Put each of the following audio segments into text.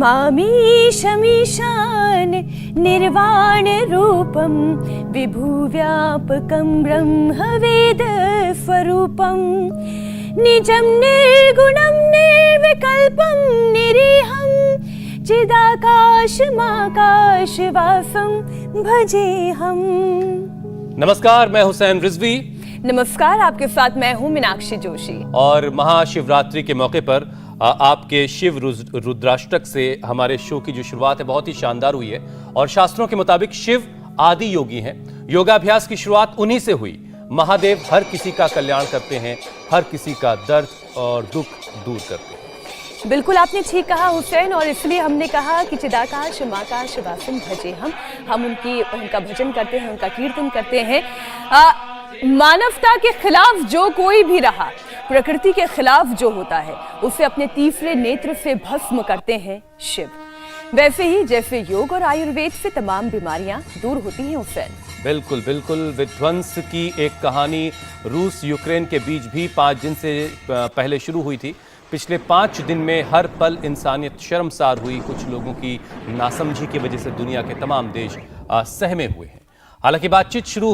नमामीशमीशान निर्वाण रूपम विभुव्यापकं ब्रह्मवेद स्वरूपम निजं निर्गुणं निर्विकल्पं निरीहं चिदाकाशमाकाशवासं भजेहम। नमस्कार, मैं हुसैन रिजवी। नमस्कार, आपके साथ मैं हूं मीनाक्षी जोशी। और महाशिवरात्रि के मौके पर आपके शिव रुद्राष्टक से हमारे शो की जो शुरुआत है बहुत ही शानदार हुई है। और शास्त्रों के मुताबिक शिव आदि योगी हैं। योगाभ्यास की शुरुआत उन्हीं से हुई। महादेव हर किसी का कल्याण करते हैं, हर किसी का दर्द और दुख दूर करते हैं। बिल्कुल आपने ठीक कहा हुसैन, और इसलिए हमने कहा कि चिदाकाश माकाश वासम भजे हम उनका भजन करते हैं, उनका कीर्तन करते हैं। मानवता के खिलाफ जो कोई भी रहा, प्रकृति के खिलाफ जो होता है, उसे अपने तीसरे नेत्र से भस्म करते हैं शिव। वैसे ही जैसे योग और आयुर्वेद से तमाम बीमारियां दूर होती हैं हुसैन। बिल्कुल बिल्कुल। विध्वंस की एक कहानी रूस यूक्रेन के बीच भी 5 दिन से पहले शुरू हुई थी। पिछले 5 दिन में हर पल इंसानियत शर्मसार हुई। कुछ लोगों की नासमझी की वजह से दुनिया के तमाम देश सहमे हुए हैं। हालांकि बातचीत शुरू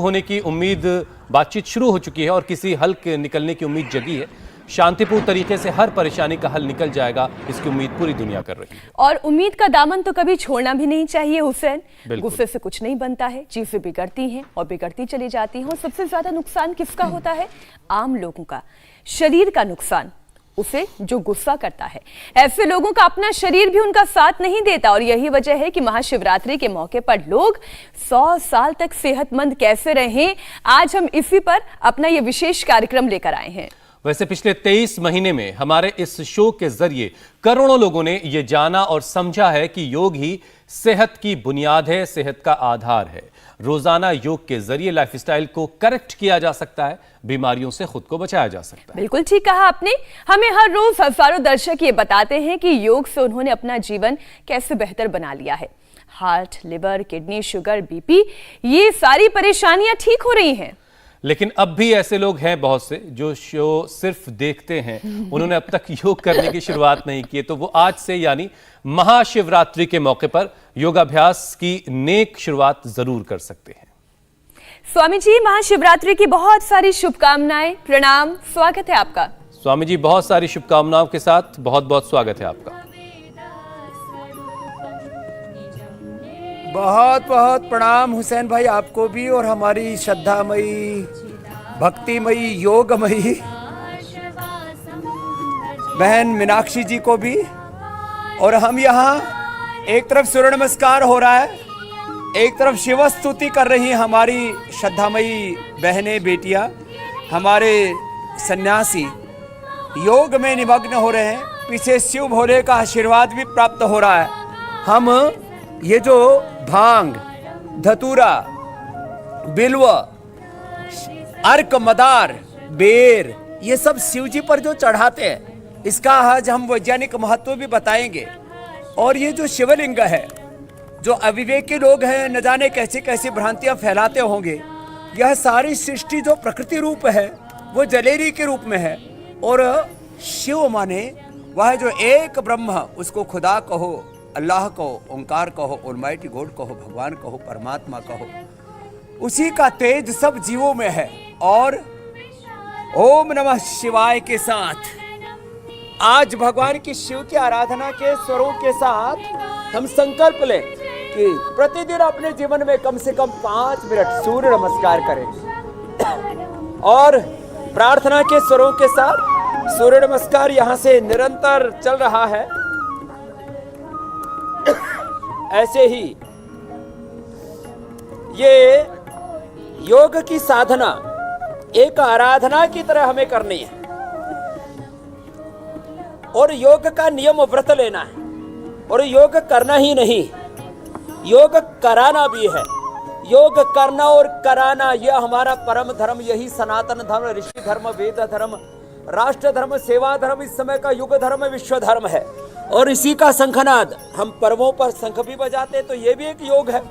हो चुकी है और किसी हल के निकलने की उम्मीद जगी है। शांतिपूर्ण तरीके से हर परेशानी का हल निकल जाएगा, इसकी उम्मीद पूरी दुनिया कर रही है। और उम्मीद का दामन तो कभी छोड़ना भी नहीं चाहिए हुसैन। गुस्से से कुछ नहीं बनता है, चीजें बिगड़ती हैं और बिगड़ती चली जाती हैं। और सबसे ज्यादा नुकसान किसका होता है? आम लोगों का, शरीर का नुकसान उसे जो गुस्सा करता है। ऐसे लोगों का अपना शरीर भी उनका साथ नहीं देता। और यही वजह है कि महाशिवरात्रि के मौके पर लोग 100 साल तक सेहतमंद कैसे रहें, आज हम इसी पर अपना ये विशेष कार्यक्रम लेकर आए हैं। वैसे पिछले 23 महीने में हमारे इस शो के जरिए करोड़ों लोगों ने यह जाना और समझा है कि योग ही सेहत की बुनियाद है, सेहत का आधार है। रोजाना योग के जरिए लाइफस्टाइल को करेक्ट किया जा सकता है, बीमारियों से खुद को बचाया जा सकता है। बिल्कुल ठीक कहा आपने। हमें हर रोज हजारों दर्शक ये बताते हैं कि योग से उन्होंने अपना जीवन कैसे बेहतर बना लिया है। Heart, liver, kidney, sugar, BP, ये सारी परेशानियां ठीक हो रही हैं। लेकिन अब भी ऐसे लोग हैं बहुत से जो शो सिर्फ देखते हैं, उन्होंने अब तक योग करने की शुरुआत नहीं की। तो वो आज से यानी महाशिवरात्रि के मौके पर योगाभ्यास की नेक शुरुआत जरूर कर सकते हैं। स्वामी जी, महाशिवरात्रि की बहुत सारी शुभकामनाएं, प्रणाम, स्वागत है आपका। स्वामी जी, बहुत सारी शुभकामनाओं के साथ बहुत बहुत स्वागत है आपका। बहुत बहुत प्रणाम हुसैन भाई, आपको भी और हमारी श्रद्धामयी, भक्तिमयी, योगमयी बहन मीनाक्षी जी को भी। और हम यहाँ एक तरफ सूर्य नमस्कार हो रहा है, एक तरफ शिव स्तुति कर रही हैं हमारी श्रद्धामयी बहनें, बेटियाँ, हमारे सन्यासी योग में निमग्न हो रहे हैं। पीछे शिव भोले का आशीर्वाद भी प्राप्त हो रहा है। हम ये जो भांग, धतूरा, बिल्व, अर्क, मदार, बेर, ये सब शिव जी पर जो चढ़ाते हैं, इसका आज हम वैज्ञानिक महत्व भी बताएंगे। और ये जो शिवलिंग है, जो अविवेकी लोग हैं न जाने कैसी कैसी भ्रांतियां फैलाते होंगे, यह सारी सृष्टि जो प्रकृति रूप है वो जलेरी के रूप में है। और शिव माने वह जो एक ब्रह्म, उसको खुदा कहो, अल्लाह कहो, ओंकार कहो, ऑलमाइटी गॉड कहो, भगवान कहो, परमात्मा कहो, उसी का तेज सब जीवों में है। और ओम नमः शिवाय के साथ आज भगवान की शिव की आराधना के स्वरों के साथ हम संकल्प लें कि प्रतिदिन अपने जीवन में कम से कम 5 मिनट सूर्य नमस्कार करें। और प्रार्थना के स्वरों के साथ सूर्य नमस्कार यहाँ से निरंतर चल रहा है। ऐसे ही ये योग की साधना एक आराधना की तरह हमें करनी है। और योग का नियम व्रत लेना है। और योग करना ही नहीं, योग कराना भी है। योग करना और कराना यह हमारा परम धर्म, यही सनातन धर्म, ऋषि धर्म, वेद धर्म, राष्ट्र धर्म, सेवा धर्म, इस समय का युग धर्म, विश्व धर्म है। और इसी का शंखनाद हम पर्वों पर शंख भी बजाते, तो ये भी एक योग है।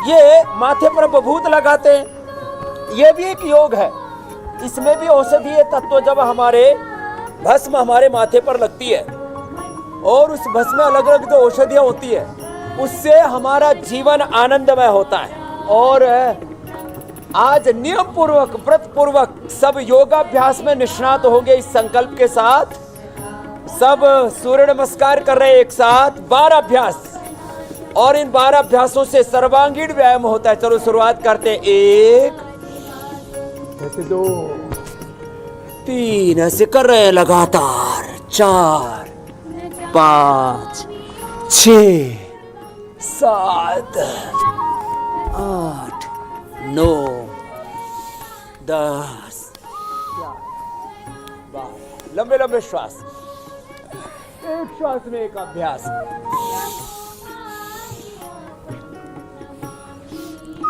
ये माथे पर बभूत लगाते हैं, ये भी एक योग है। इसमें भी औषधीय तत्व जब हमारे भस्म हमारे माथे पर लगती है और उस भस्म में अलग अलग जो औषधियां होती है उससे हमारा जीवन आनंदमय होता है। और आज नियम पूर्वक व्रत पूर्वक सब योगाभ्यास में निष्णात होंगे। इस संकल्प के साथ सब सूर्य नमस्कार कर रहे हैं एक साथ 12 अभ्यास, और इन 12 अभ्यासों से सर्वांगीण व्यायाम होता है। चलो शुरुआत करते हैं। 1 ऐसे 2 3 ऐसे कर रहे हैं लगातार। 4 5 6 7 8 9 10 लंबे लंबे श्वास, एक श्वास में एक अभ्यास।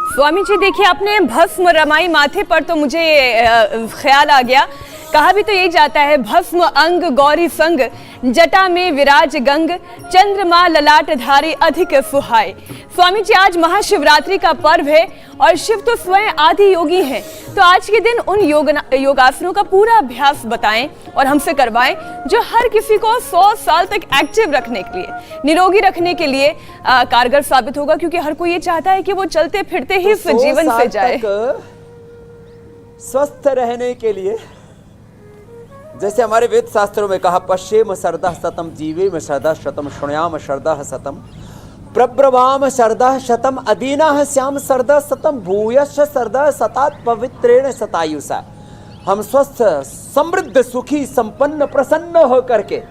स्वामी जी देखिए, आपने भस्म रमाई माथे पर तो मुझे ख्याल आ गया। कहा भी तो यही जाता है, भस्म अंग गौरी संग, जटा में विराज गंग, चंद्रमा ललाट धारी अधिक सुहाय। स्वामी जी आज महाशिवरात्रि का पर्व है और शिव तो स्वयं आदि योगी हैं, तो आज के दिन उन योगासनों का पूरा अभ्यास बताएं और हमसे करवाएं जो हर किसी को 100 साल तक एक्टिव रखने के लिए, निरोगी रखने के लिए कारगर साबित होगा, क्योंकि हर कोई ये चाहता है कि वो चलते फिरते ही इस जीवन से जाए। स्वस्थ रहने के लिए जैसे हमारे वेद शास्त्रों में कहा, पश्येम शरदा शतम जीवेम शरदा शतम शृणुयाम शरदा शतम प्रब्रवाम शरदा शतम अदीना श्याम शरदा शतम भूयश्च शरदा शतात पवित्रेण शतायुषा। हम स्वस्थ समृद्ध सुखी संपन्न प्रसन्न होकर के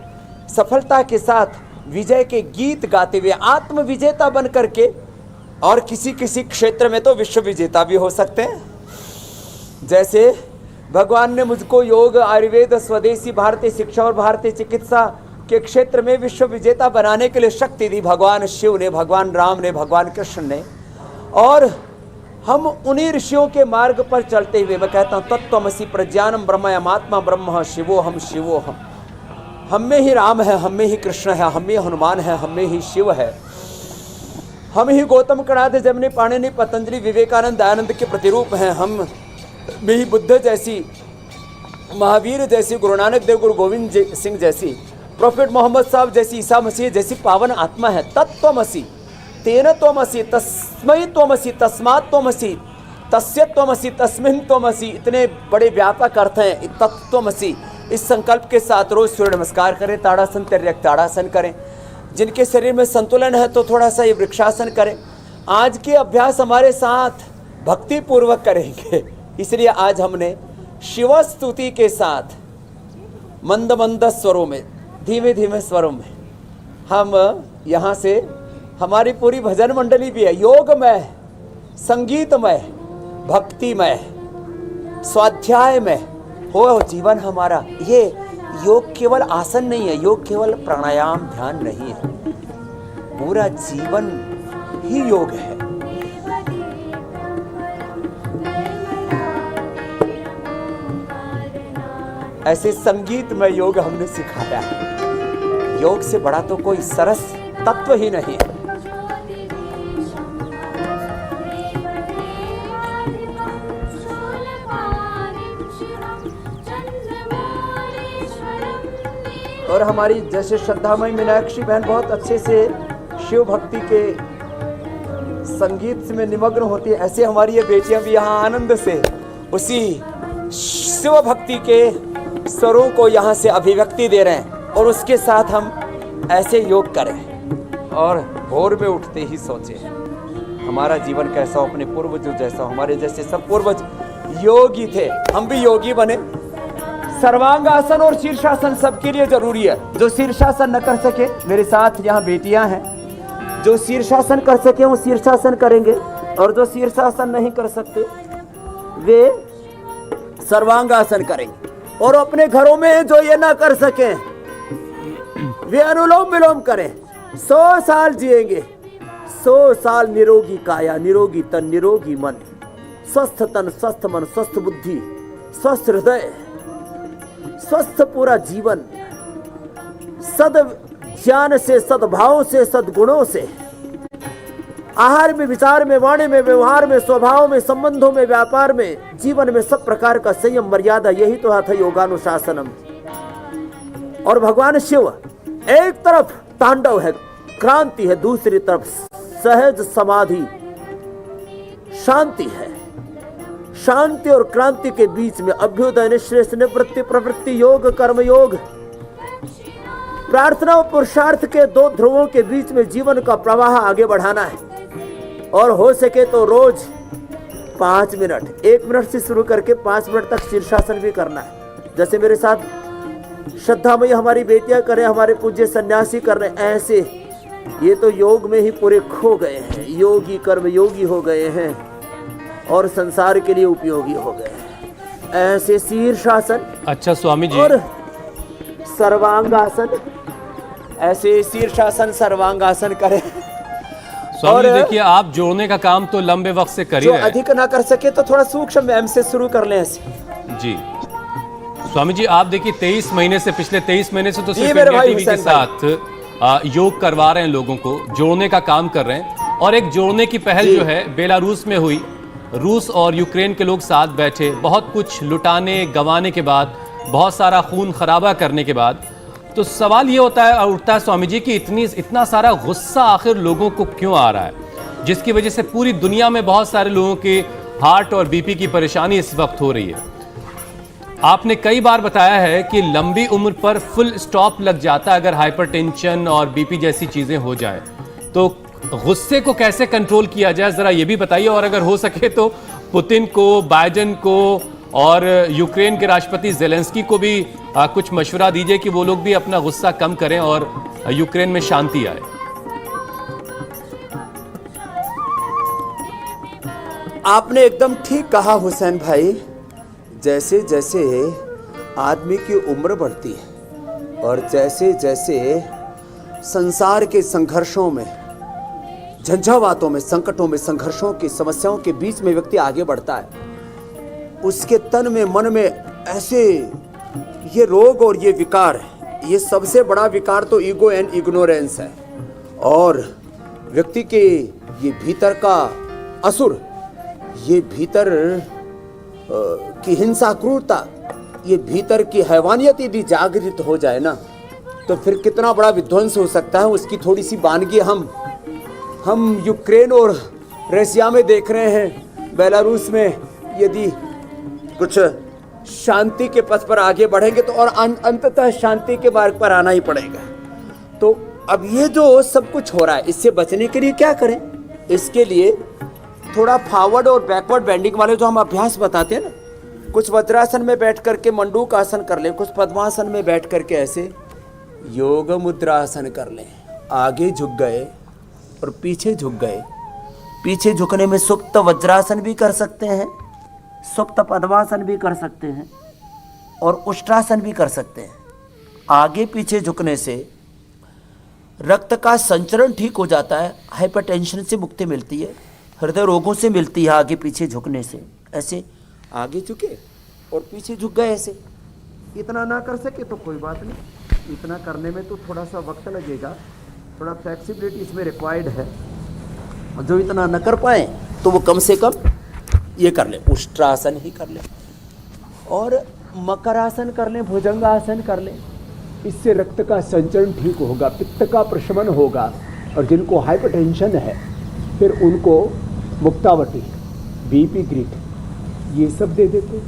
सफलता के साथ विजय के गीत गाते हुए आत्म विजेता बन करके, और किसी किसी क्षेत्र में तो विश्व विजेता भी हो सकते हैं। जैसे भगवान ने मुझको योग, आयुर्वेद, स्वदेशी भारतीय शिक्षा और भारतीय चिकित्सा के क्षेत्र में विश्व विजेता बनाने के लिए शक्ति दी भगवान शिव ने, भगवान राम ने, भगवान कृष्ण ने। और हम उन्हीं ऋषियों के मार्ग पर चलते हुए, मैं कहता हूँ तत्त्वमसि प्रज्ञानम ब्रह्मयमात्मा ब्रह्म शिवोहम शिवोहम। हम में ही राम है, हम में ही कृष्ण है, हम में हनुमान है, हम में ही शिव है, हम ही गौतम कणाद जमनी पाणिनि पतंजलि विवेकानंद दयानंद के प्रतिरूप हैं। हम में ही बुद्ध जैसी, महावीर जैसी, गुरु नानक देव, गुरु गोविंद सिंह जैसी, प्रोफेट मोहम्मद साहब जैसी, ईसा मसीह जैसी पावन आत्मा है। तत्त्वमसि, तेन त्वमसि, तस्मै त्वमसि, तस्मात् त्वमसि, तस्य त्वमसि, तस्मिन् त्वमसि, इतने बड़े व्यापक अर्थ हैं तत्त्वमसि। इस संकल्प के साथ रोज सूर्य नमस्कार करें, ताड़ासन, तिर्यक ताड़ासन करें। जिनके शरीर में संतुलन है तो थोड़ा सा ये वृक्षासन करें। आज के अभ्यास हमारे साथ भक्ति पूर्वक करेंगे, इसलिए आज हमने शिव स्तुति के साथ मंद मंद स्वरों में, धीमे धीमे स्वरों में, हम यहाँ से, हमारी पूरी भजन मंडली भी है, योगमय, संगीतमय, भक्तिमय, स्वाध्यायमय हो जीवन हमारा। ये योग केवल आसन नहीं है, योग केवल प्राणायाम ध्यान नहीं है, पूरा जीवन ही योग है। ऐसे संगीत में योग हमने सिखाया है। योग से बड़ा तो कोई सरस तत्व ही नहीं है। और हमारी जैसे श्रद्धामयी मीनाक्षी बहन बहुत अच्छे से शिव भक्ति के संगीत में निमग्न होती है, ऐसे हमारी ये बेटियां भी यहाँ आनंद से उसी शिव भक्ति के स्वरों को यहाँ से अभिव्यक्ति दे रहे हैं। और उसके साथ हम ऐसे योग करें और भोर में उठते ही सोचें हमारा जीवन कैसा हो, अपने पूर्वजों जैसा, हमारे जैसे सब पूर्वज योगी थे, हम भी योगी बने। सर्वांगासन और शीर्षासन सबके लिए जरूरी है। जो शीर्षासन न कर सके, मेरे साथ यहाँ बेटियां हैं, जो शीर्षासन कर सके वो शीर्षासन करेंगे, और जो शीर्षासन नहीं कर सकते वे सर्वांगासन करेंगे। और अपने घरों में जो ये ना कर सके वे अनुलोम विलोम करें। 100 साल जिएंगे, 100 साल निरोगी काया, निरोगी तन, निरोगी मन, स्वस्थ तन, स्वस्थ मन, स्वस्थ बुद्धि, स्वस्थ हृदय, स्वस्थ पूरा जीवन, सद ज्ञान से, सद्भाव से, सद्गुणों से आहार में, विचार में, वाणी में, व्यवहार में, स्वभाव में, संबंधों में, व्यापार में, जीवन में सब प्रकार का संयम, मर्यादा, यही तो था योगानुशासनम। और भगवान शिव एक तरफ तांडव है, क्रांति है, दूसरी तरफ सहज समाधि, शांति है। शांति और क्रांति के बीच में अभ्युदय, निःश्रेष, निवृत्ति, प्रवृत्ति योग, कर्म योग, प्रार्थना और पुरुषार्थ के दो ध्रुवों के बीच में जीवन का प्रवाह आगे बढ़ाना है। और हो सके तो रोज 5 मिनट, 1 मिनट से शुरू करके 5 मिनट तक शीर्षासन भी करना है। जैसे मेरे साथ श्रद्धामयी हमारी बेटियां कर रहे, हमारे पूज्य सन्यासी कर रहे, ऐसे ये तो योग में ही पूरे खो गए हैं, योगी कर्म योगी हो गए हैं और संसार के लिए उपयोगी हो गए हैं। ऐसे शीर्षासन, अच्छा स्वामी जी, और सर्वांगासन, ऐसे शीर्षासन सर्वांगासन करें। स्वामी जी देखिए, आप जोड़ने का काम तो लंबे वक्त से कर ही जो रहे हैं। अधिक ना कर सके तो थोड़ा सूक्ष्म व्यायाम से शुरू कर लें ऐसे। जी स्वामी जी, आप देखिए 23 महीने से, पिछले 23 महीने से तो जी सिर्फ मेरे इंडिया भाई टीवी के हुसैन भाई। साथ योग करवा रहे हैं, लोगों को जोड़ने का काम कर रहे हैं। और एक जोड़ने की पहल जो है बेलारूस में हुई, रूस और यूक्रेन के लोग साथ बैठे, बहुत कुछ लुटाने गंवाने के बाद, बहुत सारा खून खराबा करने के बाद, तो सवाल ये होता है उठता है स्वामी जी कि इतना सारा गुस्सा आखिर लोगों को क्यों आ रहा है, जिसकी वजह से पूरी दुनिया में बहुत सारे लोगों के हार्ट और बीपी की परेशानी इस वक्त हो रही है। आपने कई बार बताया है कि लंबी उम्र पर फुल स्टॉप लग जाता है अगर हाइपरटेंशन और बीपी जैसी चीजें हो जाएं। तो गुस्से को कैसे कंट्रोल किया जाए, जरा ये भी बताइए। और अगर हो सके तो पुतिन को, बाइडेन को और यूक्रेन के राष्ट्रपति जेलेंस्की को भी कुछ मशवरा दीजिए कि वो लोग भी अपना गुस्सा कम करें और यूक्रेन में शांति आए। आपने एकदम ठीक कहा हुसैन भाई। जैसे जैसे आदमी की उम्र बढ़ती है और जैसे जैसे संसार के संघर्षों में, झंझावातों में, संकटों में, संघर्षों की समस्याओं के बीच में व्यक्ति आगे बढ़ता है, उसके तन में, मन में ऐसे ये रोग और ये विकार है। ये सबसे बड़ा विकार तो ईगो एंड इग्नोरेंस है। और व्यक्ति के ये भीतर का असुर, ये भीतर की हिंसा, क्रूरता, ये भीतर की हैवानियत यदि जागृत हो जाए ना, तो फिर कितना बड़ा विध्वंस हो सकता है। उसकी थोड़ी सी वानगी हम यूक्रेन और रशिया में देख रहे हैं। बेलारूस में यदि कुछ शांति के पथ पर आगे बढ़ेंगे तो और अंततः शांति के मार्ग पर आना ही पड़ेगा। तो अब ये जो सब कुछ हो रहा है, इससे बचने के लिए क्या करें? इसके लिए थोड़ा फॉरवर्ड और बैकवर्ड बेंडिंग वाले जो हम अभ्यास बताते हैं ना, कुछ वज्रासन में बैठ करके मंडूक आसन कर लें, कुछ पद्मासन में बैठ करके ऐसे योग मुद्रासन कर लें। आगे झुक गए और पीछे झुक गए। पीछे झुकने में सुप्त वज्रासन भी कर सकते हैं, सुप्त पद्मासन भी कर सकते हैं और उष्ट्रासन भी कर सकते हैं। आगे पीछे झुकने से रक्त का संचरण ठीक हो जाता है, हाइपरटेंशन से मुक्ति मिलती है, हृदय रोगों से मिलती है आगे पीछे झुकने से। ऐसे आगे झुके और पीछे झुक गए ऐसे। इतना ना कर सके तो कोई बात नहीं, इतना करने में तो थोड़ा सा वक्त लगेगा, थोड़ा फ्लेक्सिबिलिटी इसमें रिक्वायर्ड है। और जो इतना न कर पाए तो वो कम से कम ये कर ले, उष्ट्रासन ही कर ले और मकरासन कर लें, भुजंगासन कर लें। इससे रक्त का संचरण ठीक होगा, पित्त का प्रशमन होगा। और जिनको हाइपरटेंशन है फिर उनको मुक्तावटी, बीपी ग्रिट, ये सब दे देते।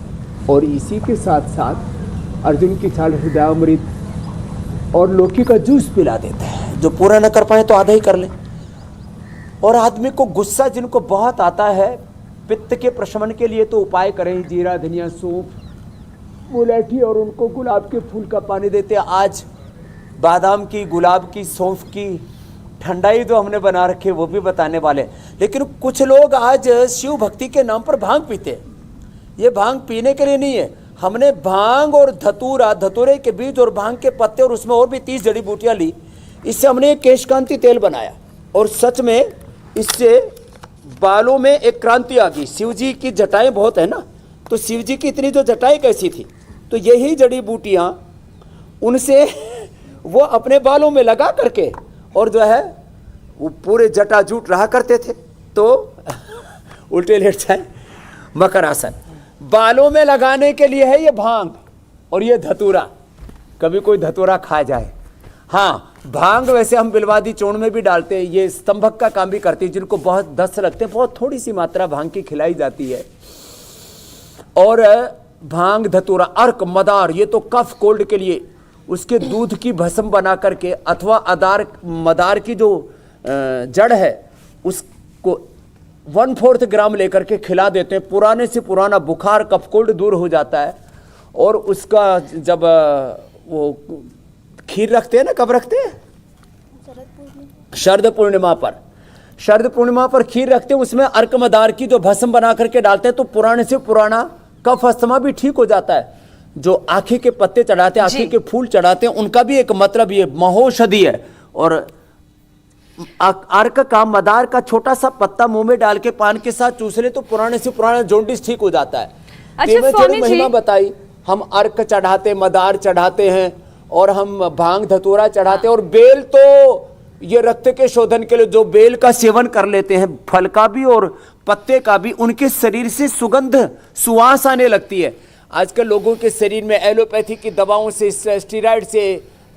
और इसी के साथ साथ अर्जुन की छाल, हृदयामृत और लौकी का जूस पिला देते हैं। जो पूरा न कर पाए तो आधा ही कर ले। और आदमी को गुस्सा जिनको बहुत आता है, पित्त के प्रशमन के लिए तो उपाय करें, जीरा, धनिया, सौंफ, मुलेठी और उनको गुलाब के फूल का पानी देते हैं। आज बादाम की, गुलाब की, सौंफ की ठंडाई जो हमने बना रखी है वो भी बताने वाले। लेकिन कुछ लोग आज शिव भक्ति के नाम पर भांग पीते हैं। ये भांग पीने के लिए नहीं है। हमने भांग और धतूरा, धतूरे के बीज और भांग के पत्ते और उसमें और भी 30 जड़ी बूटियां ली, इससे हमने केशकांति तेल बनाया। और सच में इससे बालों में एक क्रांति आ गई। शिव जी की जटाएं बहुत है ना, तो शिव जी की इतनी जो जटाएं कैसी थी, तो यही जड़ी बूटियां उनसे वो अपने बालों में लगा करके और जो है वो पूरे जटाजूट रहा करते थे, तो उल्टे लेट जाए, मकर आसन। बालों में लगाने के लिए है ये भांग और ये धतूरा, कभी कोई धतूरा खा जाए। हाँ, भांग वैसे हम बिलवादी चूर्ण में भी डालते हैं, ये स्तंभक का काम भी करती है। जिनको बहुत दस्त लगते हैं, बहुत थोड़ी सी मात्रा भांग की खिलाई जाती है। और भांग, धतूरा, अर्क, मदार, ये तो कफ कोल्ड के लिए, उसके दूध की भस्म बना करके अथवा मदार की जो जड़ है उसको 1/4 ग्राम लेकर के खिला देते हैं। पुराने से पुराना बुखार, कफ कोल्ड दूर हो जाता है। और उसका जब वो खीर रखते हैं ना, कब रखते हैं? शरद पूर्णिमा पर। शरद पूर्णिमा पर खीर रखते हैं, उसमें अर्क मदार की जो भस्म बना करके डालते हैं, तो पुराने से पुराना कफ अस्थमा भी ठीक हो जाता है। जो आँखी के पत्ते चढ़ाते हैं, आँखी के फूल चढ़ाते हैं, उनका भी एक मतलब ये महौषधि है। और अर्क का, मदार का छोटा सा पत्ता मुंह में डाल के पान के साथ चूस ले तो पुराने से पुराना जॉन्डिस ठीक हो जाता है। अच्छा स्वामी जी, महिमा बताई, हम अर्क चढ़ाते, मदार चढ़ाते हैं और हम भांग धतूरा चढ़ाते हैं। और बेल तो ये रक्त के शोधन के लिए जो बेल का सेवन कर लेते हैं, फल का भी और पत्ते का भी, उनके शरीर से सुगंध, सुवास आने लगती है। आजकल लोगों के शरीर में एलोपैथी की दवाओं से, स्टेरॉइड से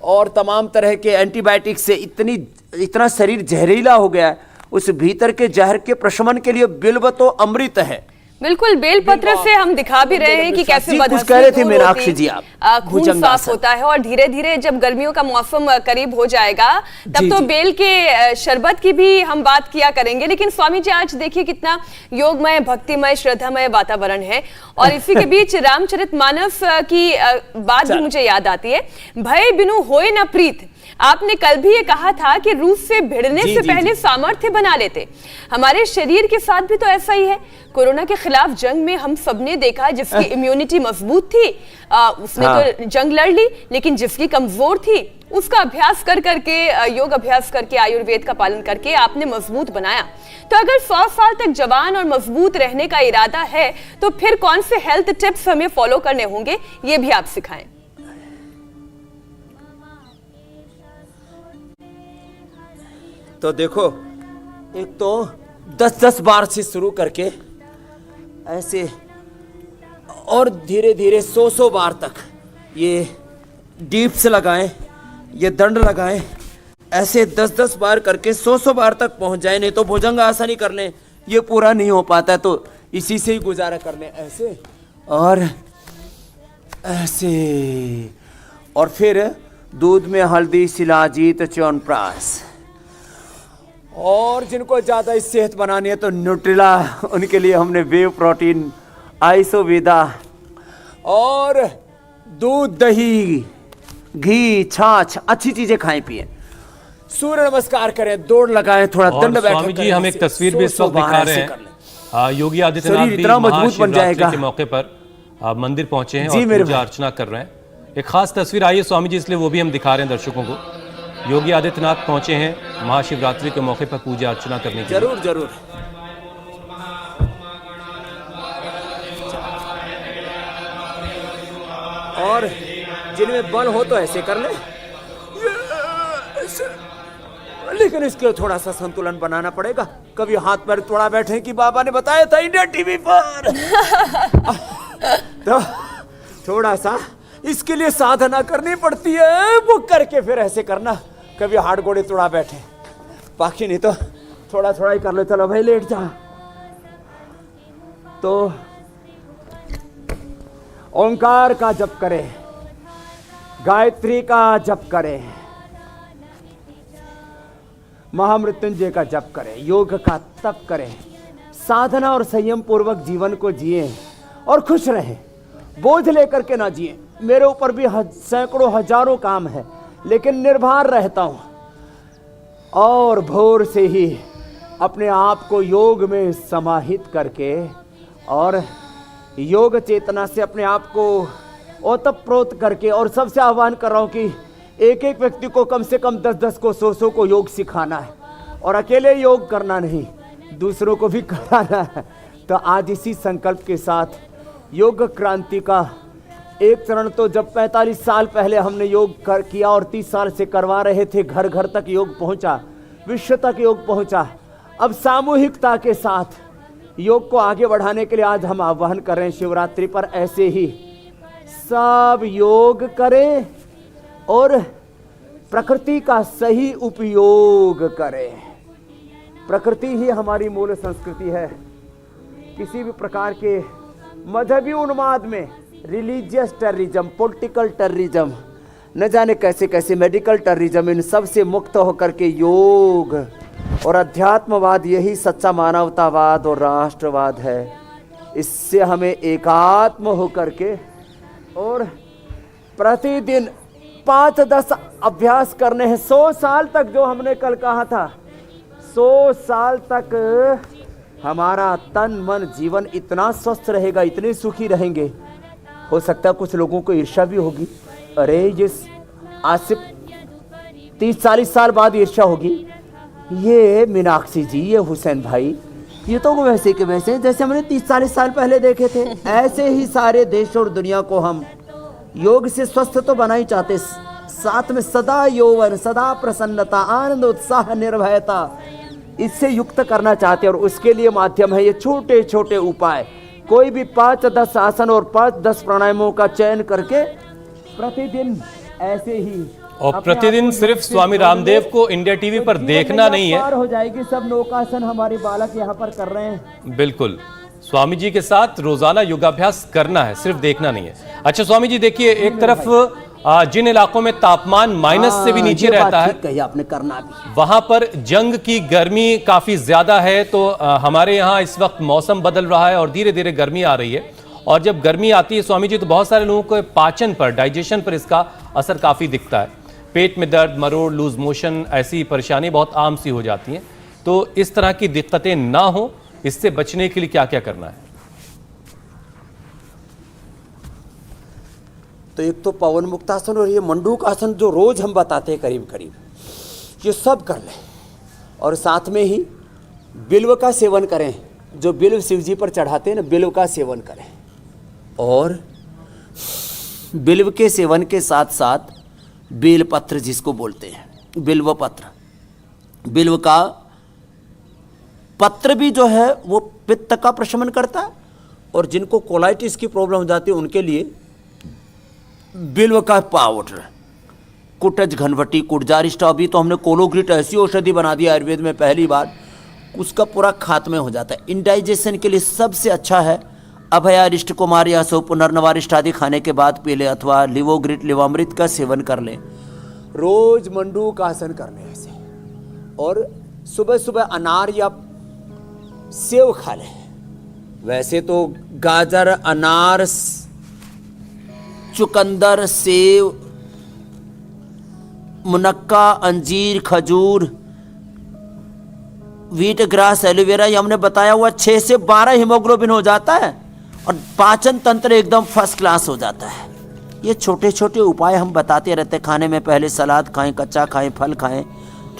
और तमाम तरह के एंटीबायोटिक से इतना शरीर जहरीला हो गया है। उस भीतर के जहर के प्रशमन के लिए बिल्व तो अमृत है। बिल्कुल, बेलपत्र से हम दिखा भी रहे हैं कि कैसे कुछ कह रहे थे मीनाक्षी जी आप, खून साफ होता है। और धीरे धीरे जब गर्मियों का मौसम करीब हो जाएगा तब तो बेल के शरबत की भी हम बात किया करेंगे। लेकिन स्वामी जी, आज देखिए कितना योगमय, भक्तिमय, श्रद्धामय वातावरण है। और इसी के बीच रामचरितमानस की बात भी मुझे याद आती है, भय बिनु होए न प्रीत। आपने कल भी ये कहा था कि रूस से भिड़ने से पहले सामर्थ्य बना लेते। हमारे शरीर के साथ भी तो ऐसा ही है। कोरोना के खिलाफ जंग में हम सबने देखा, जिसकी इम्यूनिटी मजबूत थी उसने तो जंग लड़ ली, लेकिन जिसकी कमजोर थी उसका अभ्यास कर करके, योग अभ्यास करके, आयुर्वेद का पालन करके आपने मजबूत बनाया। तो अगर 100 साल तक जवान और मजबूत रहने का इरादा है तो फिर कौन से हेल्थ टिप्स हमें फॉलो करने होंगे, ये भी आप सिखाएं। तो देखो, एक तो 10-10 बार से शुरू करके ऐसे और धीरे धीरे 100 बार तक ये डीप्स लगाएं, ये दंड लगाएं, ऐसे 10-10 बार करके 100 बार तक पहुंच जाए। नहीं तो भुजंग आसन ही कर लें, ये पूरा नहीं हो पाता है तो इसी से ही गुजारा कर लें, ऐसे और ऐसे। और फिर दूध में हल्दी, शिलाजीत, च्यवनप्राश। और जिनको ज़्यादा सेहत बनानी है तो न्यूट्रिला, उनके लिए हमने वेव प्रोटीन, आइसोवेदा और दूध, दही, घी, छाछ, अच्छी चीज़ें खाएं पिए। सूर्य नमस्कार करें, दौड़ लगाएं, थोड़ा दंड बैठक स्वामी जी, हम एक तस्वीर भी इस वक्त दिखा रहे हैं। योगी आदित्यनाथ भी महाशिवरात्रि के मौके पर मंदिर पहुंचे हैं और पूजा अर्चना कर रहे हैं। एक खास तस्वीर आई है स्वामी जी, इसलिए वो भी हम दिखा रहे हैं दर्शकों को। योगी आदित्यनाथ पहुंचे हैं महाशिवरात्रि के मौके पर पूजा अर्चना करने के लिए। जरूर जरूर। और जिनमें बल हो तो ऐसे कर ले, लेकिन इसके लिए थोड़ा सा संतुलन बनाना पड़ेगा। कभी हाथ पैर तोड़ा बैठे कि बाबा ने बताया था इंडिया टीवी पर तो थोड़ा सा इसके लिए साधना करनी पड़ती है, वो करके फिर ऐसे करना। कभी हाथ गोड़े तोड़ा बैठे, बाकी नहीं तो थोड़ा थोड़ा ही कर लो। चलो भाई लेट जा। तो ओंकार का जप करें, गायत्री का जप करें, महामृत्युंजय का जप करें, योग का तप करें, साधना और संयम पूर्वक जीवन को जिए और खुश रहें। बोझ लेकर के ना जिए। मेरे ऊपर भी सैकड़ों हजारों काम है, लेकिन निर्भर रहता हूं और भोर से ही अपने आप को योग में समाहित करके और योग चेतना से अपने आप को ओतप्रोत करके, और सबसे आह्वान कर रहा हूं कि एक एक व्यक्ति को कम से कम 10-10 को 100-100 को योग सिखाना है। और अकेले योग करना नहीं, दूसरों को भी कराना है। तो आज इसी संकल्प के साथ योग क्रांति का एक चरण, तो जब 45 साल पहले हमने योग किया और 30 साल से करवा रहे थे, घर घर तक योग पहुंचा, विश्व तक योग पहुंचा। अब सामूहिकता के साथ योग को आगे बढ़ाने के लिए आज हम आह्वान कर रहे हैं शिवरात्रि पर ऐसे ही सब योग करें और प्रकृति का सही उपयोग करें। प्रकृति ही हमारी मूल संस्कृति है। किसी भी प्रकार के मजहबी उन्माद में, रिलीजियस टेररिज्म, पॉलिटिकल टेररिज्म, न जाने कैसे कैसे मेडिकल टेररिज्म, इन सब से मुक्त होकर के योग और अध्यात्मवाद, यही सच्चा मानवतावाद और राष्ट्रवाद है। इससे हमें एकात्म होकर के और प्रतिदिन 5-10 अभ्यास करने हैं। 100 साल तक, जो हमने कल कहा था, 100 साल तक हमारा तन मन जीवन इतना स्वस्थ रहेगा, इतने सुखी रहेंगे। हो सकता है कुछ लोगों को ईर्ष्या भी होगी, अरे ये आज से 30-40 साल बाद ईर्ष्या होगी, ये मीनाक्षी जी, ये हुसैन भाई, ये तो वैसे के वैसे जैसे हमने 30-40 साल पहले देखे थे। ऐसे ही सारे देश और दुनिया को हम योग से स्वस्थ तो बना ही चाहते, साथ में सदा यौवन, सदा प्रसन्नता, आनंद, उत्साह, निर्भयता, इससे युक्त करना चाहते हैं। और उसके लिए माध्यम है ये छोटे छोटे उपाय। कोई भी 5-10 आसन और 5-10 प्राणायामों का चयन करके प्रतिदिन ऐसे ही, और प्रतिदिन सिर्फ स्वामी रामदेव को इंडिया टीवी पर देखना नहीं है, हो जाएगी। सब नौकासन हमारे बालक यहाँ पर कर रहे हैं। बिल्कुल स्वामी जी के साथ रोजाना योगाभ्यास करना है, सिर्फ देखना नहीं है। अच्छा स्वामी जी, देखिए एक तरफ जिन इलाकों में तापमान माइनस से भी नीचे रहता है, आपने करना भी, वहां पर जंग की गर्मी काफी ज्यादा है। तो हमारे यहाँ इस वक्त मौसम बदल रहा है और धीरे धीरे गर्मी आ रही है। और जब गर्मी आती है स्वामी जी, तो बहुत सारे लोगों को पाचन पर, डाइजेशन पर इसका असर काफी दिखता है। पेट में दर्द, मरोड़, लूज मोशन, ऐसी परेशानी बहुत आम सी हो जाती हैं। तो इस तरह की दिक्कतें ना हो, इससे बचने के लिए क्या क्या करना है? तो एक तो पवन मुक्तासन और ये मंडूक आसन जो रोज हम बताते हैं करीब करीब, ये सब कर लें। और साथ में ही बिल्व का सेवन करें, जो बिल्व शिव जी पर चढ़ाते हैं ना, बिल्व का सेवन करें। और बिल्व के सेवन के साथ साथ बेल पत्र, जिसको बोलते हैं बिल्व पत्र, बिल्व का पत्र भी जो है वो पित्त का प्रशमन करता है। और जिनको कोलाइटिस की प्रॉब्लम हो जाती है उनके लिए बिल्व का पाउडर, कुटज, घनवटी, कुटजारिष्ट, अभी तो हमने कोलोग्रिट ऐसी औषधि बना दी आयुर्वेद में पहली बार, उसका पूरा खात्मे हो जाता है। इंडाइजेशन के लिए सबसे अच्छा है अभयारिष्ट, कुमारिया, सो पुनर्नवारिष्ट आदि खाने के बाद पी ले, अथवा लिवोग्रिट, लिवामृत का सेवन कर ले। रोज मंडूक आसन कर ले ऐसे। और सुबह सुबह अनार या सेव खा ले। वैसे तो गाजर, अनार, चुकंदर, सेव, मुनक्का, अंजीर, खजूर, व्हीट ग्रास, एलोवेरा, ये हमने बताया हुआ 6 से 12 हीमोग्लोबिन हो जाता है और पाचन तंत्र एकदम फर्स्ट क्लास हो जाता है। ये छोटे छोटे उपाय हम बताते रहते हैं। खाने में पहले सलाद खाएं, कच्चा खाएं, फल खाएं,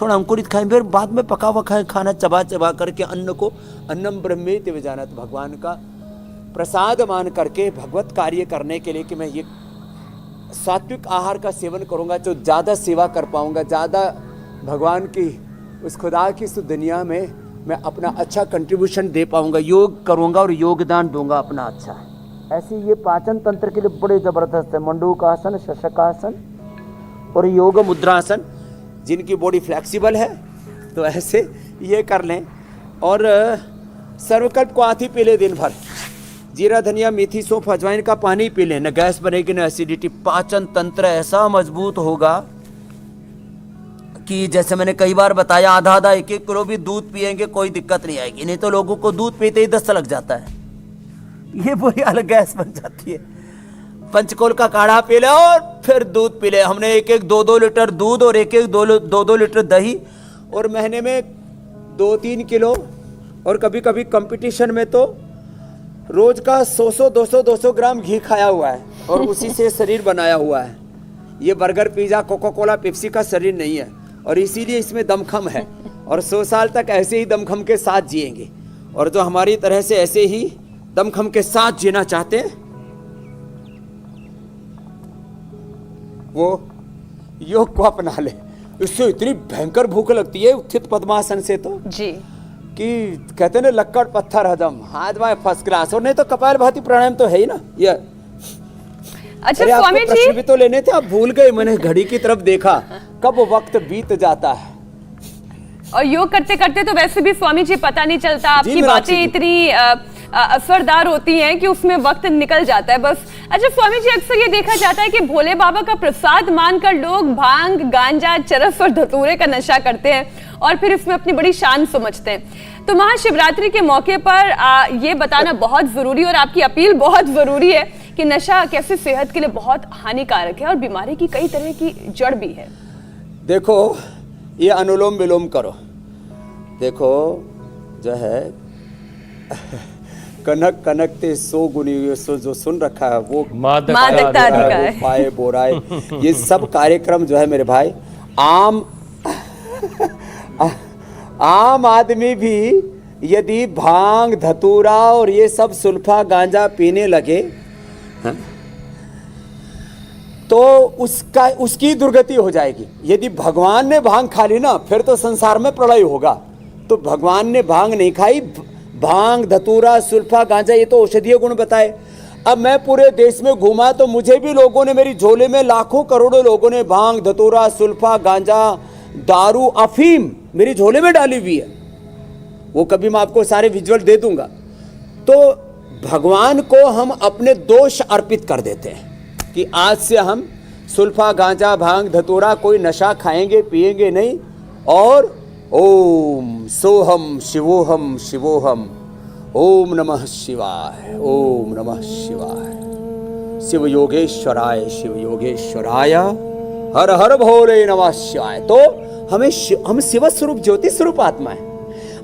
थोड़ा अंकुरित खाएं, फिर बाद में पका हुआ खाएं। खाना चबा चबा करके अन्न को अन्नम ब्रह्मेति विजानत, भगवान का प्रसाद मान करके भगवत कार्य करने के लिए कि मैं ये सात्विक आहार का सेवन करूंगा तो ज़्यादा सेवा कर पाऊंगा, ज़्यादा भगवान की उस खुदा की इस दुनिया में मैं अपना अच्छा कंट्रीब्यूशन दे पाऊंगा, योग करूंगा और योगदान दूंगा अपना अच्छा। ऐसे ये पाचन तंत्र के लिए बड़े ज़बरदस्त है। मंडूकासन, शशकासन और योग मुद्रासन, जिनकी बॉडी फ्लेक्सिबल है तो ऐसे ये कर लें। और सर्वकल्प को आती पी ले दिन भर, जीरा, धनिया, मेथी, सौंफ, अजवाइन का पानी पी लें, न गैस बनेगी न एसिडिटी। पाचन तंत्र ऐसा मजबूत होगा कि जैसे मैंने कई बार बताया, आधा आधा 1-1 किलो भी दूध पिएंगे कोई दिक्कत नहीं आएगी। नहीं तो लोगों को दूध पीते ही दस्त लग जाता है, ये बुरी हालत, गैस बन जाती है। पंचकोल का काढ़ा पी ले और फिर दूध पी ले। हमने 1-1, 2-2 लीटर दूध और 1-1, 2-2 लीटर दही, और महीने में 2-3 किलो, और कभी कभी कंपटीशन में तो रोज का 100, 200 ग्राम घी खाया हुआ है और उसी से शरीर बनाया हुआ है। ये burger, pizza, Coca Cola, Pepsi का शरीर नहीं है, और इसीलिए इसमें दमखम है। और 100 साल तक ऐसे ही दमखम के साथ जिएंगे। और जो हमारी तरह से ऐसे ही दमखम के साथ जीना चाहते हैं वो योग को अपना ले। इससे इतनी भयंकर भूख लगती है उत्थित पद्मासन से तो जी कि कहते हैं ना लक्कड़ पत्थर हजम, हाथ बाएं फर्स्ट क्लास। और नहीं तो कपालभाति प्राणायाम तो है ही ना ये। अच्छा अरे स्वामी आपको जी, प्रश्न भी तो लेने थे, आप भूल गए। मैंने घड़ी की तरफ देखा, कब वक्त बीत जाता है। और योग करते करते तो वैसे भी स्वामी जी पता नहीं चलता, आपकी मीनाक्षी बातें जी। इतनी असरदार होती हैं कि उसमें वक्त निकल जाता है बस। अच्छा स्वामी जी, अक्सर ये देखा जाता है कि भोले बाबा का प्रसाद मानकर लोग भांग, गांजा, चरस और धतूरे का नशा करते हैं और फिर इसमें अपनी बड़ी शान समझते हैं। तो महाशिवरात्रि के मौके पर ये बताना बहुत जरूरी और आपकी अपील बहुत जरूरी है कि नशा कैसे सेहत के लिए बहुत हानिकारक है और बीमारी की कई तरह की जड़ भी है। देखो ये अनुलोम विलोम करो, देखो जो है कनक कनक ते सो गुनी, सो जो सुन रखा है वो मादकता अधिकार है। पाए बोराए, ये सब कार्यक्रम जो है मेरे भाई, आम आदमी भी यदि भांग, धतूरा और ये सब सुल्फा गांजा पीने लगे हाँ, तो उसकी दुर्गति हो जाएगी। यदि भगवान ने भांग खा ली ना, फिर तो संसार में प्रलय होगा। तो भगवान ने भांग नहीं खाई, भांग, धतूरा, सुल्फा, गांजा ये तो औषधीय गुण बताए। अब मैं पूरे देश में घूमा तो मुझे भी लोगों ने, मेरी झोले में लाखों करोड़ों लोगों ने भांग, धतूरा, सुल्फा, गांजा, दारू, अफीम मेरी झोले में डाली हुई है। वो कभी मैं आपको सारे विजुअल दे दूंगा। तो भगवान को हम अपने दोष अर्पित कर देते हैं कि आज से हम सुल्फा, गांजा, भांग, धतूरा कोई नशा खाएंगे पिएंगे नहीं। और ओम सोहम शिवोहम शिवोहम, ओम नमः शिवाय, ओम नमः शिवाय, शिव योगेश्वराय, शिव योगेश्वराय, हर हर भोले नमः शिवाय। तो हम शिव स्वरूप, ज्योति स्वरूप आत्मा है।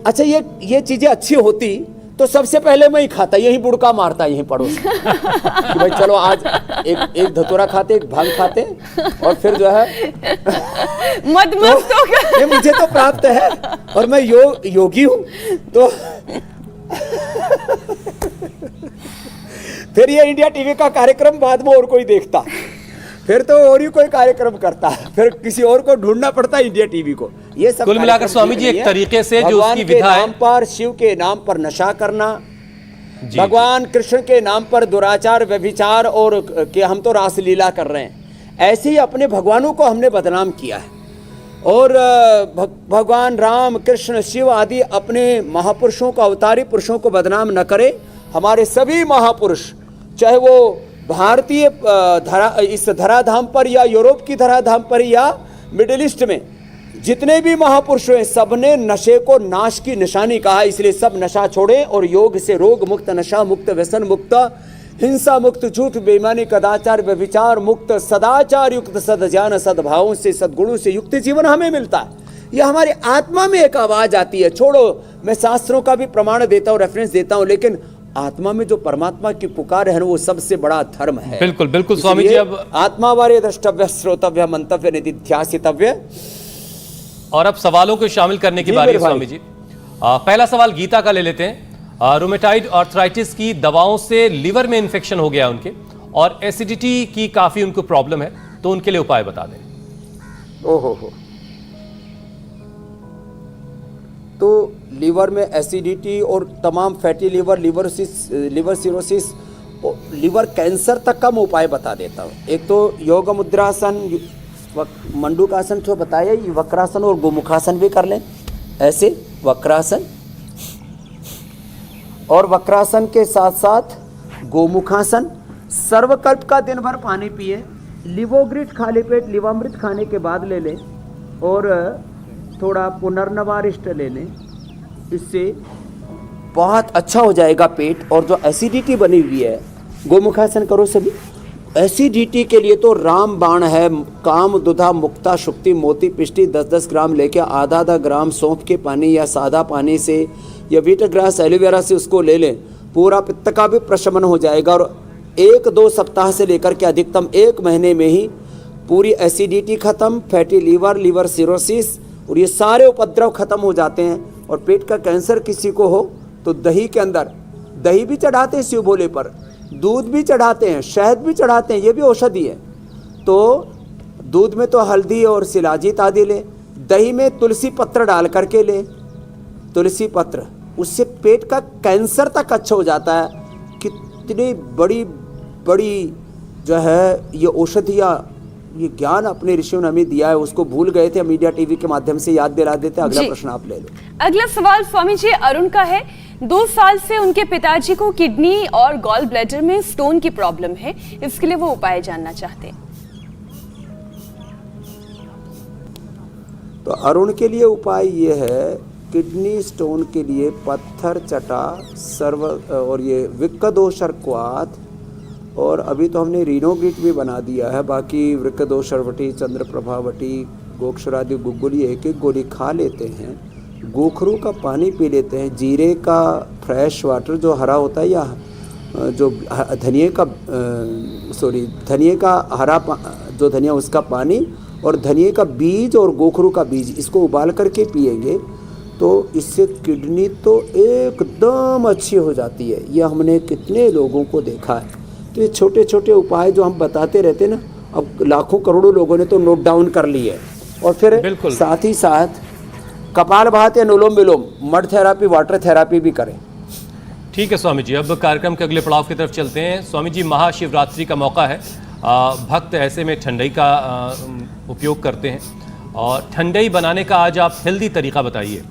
अच्छा ये चीजें अच्छी होती तो सबसे पहले मैं ही खाता, यही बुड़का मारता यहीं पड़ोस कि भाई चलो आज एक धतूरा खाते, एक भांग खाते, और फिर जो है मदमस्त होकर ये मुझे तो प्राप्त है और मैं योगी हूं। तो फिर ये इंडिया टीवी का कार्यक्रम बाद में और कोई देखता, फिर तो और ही कोई कार्यक्रम करता, फिर किसी और को ढूंढना पड़ता इंडिया टीवी को। ये सब कुल मिलाकर स्वामी जी एक तरीके से जो उसकी विधा भगवान है, के नाम पर, शिव के नाम पर नशा करना, भगवान कृष्ण के नाम पर दुराचार, व्यभिचार और कि हम तो रासलीला कर रहे हैं, ऐसे ही अपने भगवानों को हमने बदनाम किया है। और भगवान राम, कृष्ण, शिव आदि अपने महापुरुषों को, अवतारी पुरुषों को बदनाम न करें। हमारे सभी महापुरुष, चाहे वो भारतीय इस धराधाम पर या यूरोप की धराधाम पर या मिडिल ईस्ट में जितने भी महापुरुष हैं, सबने नशे को नाश की निशानी कहा। इसलिए सब नशा छोड़ें और योग से रोग मुक्त, नशा मुक्त, व्यसन मुक्त, हिंसा मुक्त, झूठ, बेईमानी, कदाचार, व्यभिचार मुक्त, सदाचार युक्त, सद्ज्ञान, सद्भावों से, सद्गुणों से युक्त जीवन हमें मिलता है। यह हमारी आत्मा में एक आवाज आती है। छोड़ो, मैं शास्त्रों का भी प्रमाण देता हूँ, रेफरेंस देता हूँ, लेकिन आत्मा में जो परमात्मा की पुकार है वो सबसे बड़ा धर्म है। बिल्कुल बिल्कुल स्वामी जी। अब आत्मा वारे द्रष्टव्य, श्रोतव्य, मंतव्य, निधिध्यासितव्य। और अब सवालों को शामिल करने की बारी है स्वामी जी। पहला सवाल गीता का ले लेते हैं। रूमेटाइड आर्थराइटिस की दवाओं से लिवर में इन्फेक्शन हो गया उनके, और एसिडिटी की काफी उनको प्रॉब्लम है, तो उनके लिए उपाय बता दें। ओहो, तो लीवर में एसिडिटी और तमाम fatty liver, liver cirrhosis, liver cancer तक का मैं उपाय बता देता हूँ। एक तो योग मुद्रासन, मंडूकासन जो बताया, वक्रासन और गोमुखासन भी कर लें। ऐसे वक्रासन, और वक्रासन के साथ साथ गोमुखासन। सर्वकल्प का दिन भर पानी पिए, लिवोग्रिट खाली पेट लिवामृत खाने के बाद ले लें, और थोड़ा पुनर्नवारिष्ट ले लें। इससे बहुत अच्छा हो जाएगा पेट। और जो एसिडिटी बनी हुई है, गोमुखासन करो सभी। एसिडिटी के लिए तो राम बाण है, काम, दुधा, मुक्ता, शुक्ति, मोती, पिष्टी 10-10 ग्राम लेके आधा ग्राम सौंफ के पानी या सादा पानी से या वीटग्रास एलोवेरा से उसको ले लें, पूरा पित्त का भी प्रशमन हो जाएगा। और 1-2 सप्ताह से लेकर के अधिकतम 1 महीने में ही पूरी एसिडिटी खत्म, फैटी लीवर, लिवर सिरोसिस और ये सारे उपद्रव खत्म हो जाते हैं। और पेट का कैंसर किसी को हो तो दही के अंदर, दही भी चढ़ाते हैं शिव भोले पर, दूध भी चढ़ाते हैं, शहद भी चढ़ाते हैं, ये भी औषधि है। तो दूध में तो हल्दी और शिलाजीत आदि ले, दही में तुलसी पत्र डाल करके ले, तुलसी पत्र, उससे पेट का कैंसर तक अच्छा हो जाता है। कितनी बड़ी बड़ी जो है ये औषधियाँ, ये ज्ञान अपने ऋषियों ने हमें दिया है, उसको भूल गए थे, मीडिया टीवी के माध्यम से याद दिला देते। अगला जी। प्रश्न आप ले लो। अगला सवाल स्वामी जी अरुण का है। 2 साल से उनके पिताजी को किडनी और गॉल ब्लैडर में स्टोन की प्रॉब्लम है, इसके लिए वो उपाय जानना चाहते हैं। तो अरुण के लिए उपाय ये है, किडनी स्टोन के लिए पत्थर चटा सर्व और ये विक्कदोषर क्वाथ, और अभी तो हमने रीनोगिट भी बना दिया है। बाकी वृक्कदोषरवटी, चंद्रप्रभावटी, गोक्षरादि गुग्गुली एक एक गोली खा लेते हैं। गोखरू का पानी पी लेते हैं। जीरे का फ्रेश वाटर जो हरा होता है, या जो धनिए का धनिए का हरा जो धनिया उसका पानी, और धनिए का बीज और गोखरू का बीज, इसको उबाल करके पिएंगे तो इससे किडनी तो एकदम अच्छी हो जाती है। ये हमने कितने लोगों को देखा है। तो ये छोटे छोटे उपाय जो हम बताते रहते हैं ना, अब लाखों करोड़ों लोगों ने तो नोट डाउन कर लिए। और फिर साथ ही साथ कपालभाति, अनुलोम विलोम, मड थेरापी, वाटर थेरापी भी करें। ठीक है स्वामी जी, अब कार्यक्रम के अगले पड़ाव की तरफ चलते हैं। स्वामी जी, महाशिवरात्रि का मौका है, भक्त ऐसे में ठंडई का उपयोग करते हैं, और ठंडई बनाने का आज आप हेल्दी तरीका बताइए।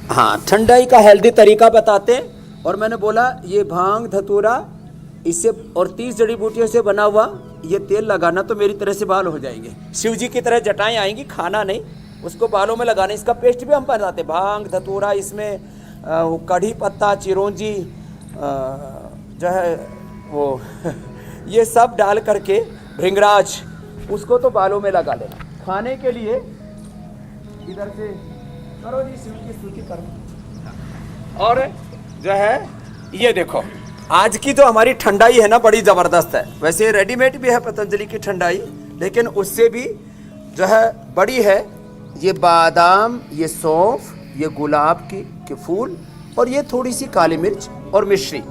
हाँ, ठंडाई का हेल्दी तरीका बताते हैं। और मैंने बोला ये भांग धतूरा इससे और 30 जड़ी बूटियों से बना हुआ ये तेल लगाना तो मेरी तरह से बाल हो जाएंगे, शिव जी की तरह जटाएं आएंगी, खाना नहीं, उसको बालों में लगाना। इसका पेस्ट भी हम बनाते, भांग धतूरा, इसमें कढ़ी पत्ता, चिरौंजी जो है वो ये सब डाल करके, भृंगराज, उसको तो बालों में लगा लेना। खाने के लिए इधर से करो जी, शिव की स्तुति करो। और जो है ये देखो, आज की जो हमारी ठंडाई है ना, बड़ी ज़बरदस्त है। वैसे रेडीमेड भी है पतंजलि की ठंडाई, लेकिन उससे भी जो है बड़ी है। ये बादाम, ये सौंफ, ये गुलाब के फूल, और ये थोड़ी सी काली मिर्च और मिश्री,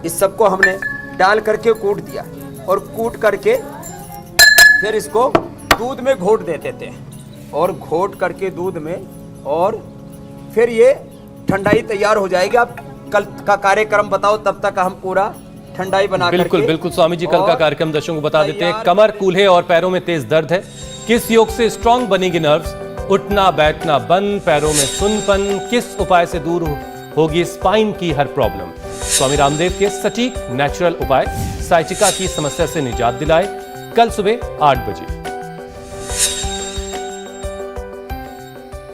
इस सबको हमने डाल करके कूट दिया, और कूट करके फिर इसको दूध में घोट देते थे, और घोट करके दूध में, और फिर ये ठंडाई तैयार हो जाएगी। आप कल का कार्यक्रम बताओ, तब तक हम पूरा ठंडाई बना बिल्कुल करके। बिल्कुल स्वामी जी, कल का कार्यक्रम दर्शकों को बता देते हैं। कमर, कूल्हे और पैरों में तेज दर्द है, किस योग से स्ट्रांग बनेगी नर्व्स? उठना बैठना बंद, पैरों में सुनपन, किस उपाय से दूर होगी स्पाइन की हर प्रॉब्लम? स्वामी रामदेव के सटीक नेचुरल उपाय साइटिका की समस्या से निजात दिलाए। कल सुबह 8 बजे।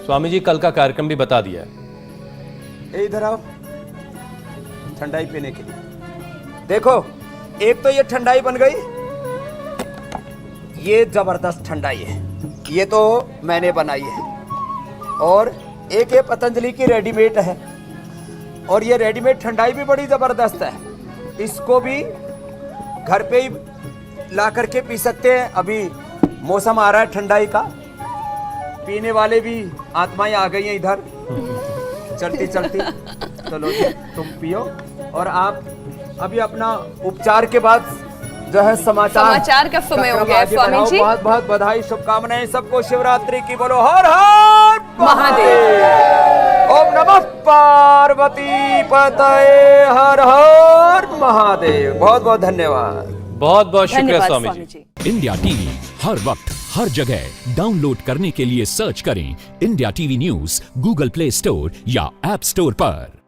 स्वामी जी, कल का कार्यक्रम भी बता दिया है। इधर आओ, ठंडाई पीने के लिए देखो। एक तो ये ठंडाई बन गई, ये जबरदस्त ठंडाई है, ये तो मैंने बनाई है। और एक ये पतंजलि की रेडीमेड है, और ये रेडीमेड ठंडाई भी बड़ी जबरदस्त है। इसको भी घर पे ही ला करके पी सकते हैं। अभी मौसम आ रहा है ठंडाई का, पीने वाले भी आत्माएं आ गई हैं इधर चलती चलती। चलो जी, तुम पियो। और आप अभी अपना उपचार के बाद जो है समाचार का समय हो गया स्वामी जी। बहुत बहुत बधाई, शुभकामनाएं सबको शिवरात्रि की। बोलो हर हर महादेव। ओम नमः पार्वती पतये, हर हर महादेव। बहुत बहुत धन्यवाद। बहुत बहुत शुक्रिया धन्यवाद स्वामी जी। इंडिया टीवी हर वक्त हर जगह डाउनलोड करने के लिए सर्च करें India TV news Google play store या ऐप स्टोर पर।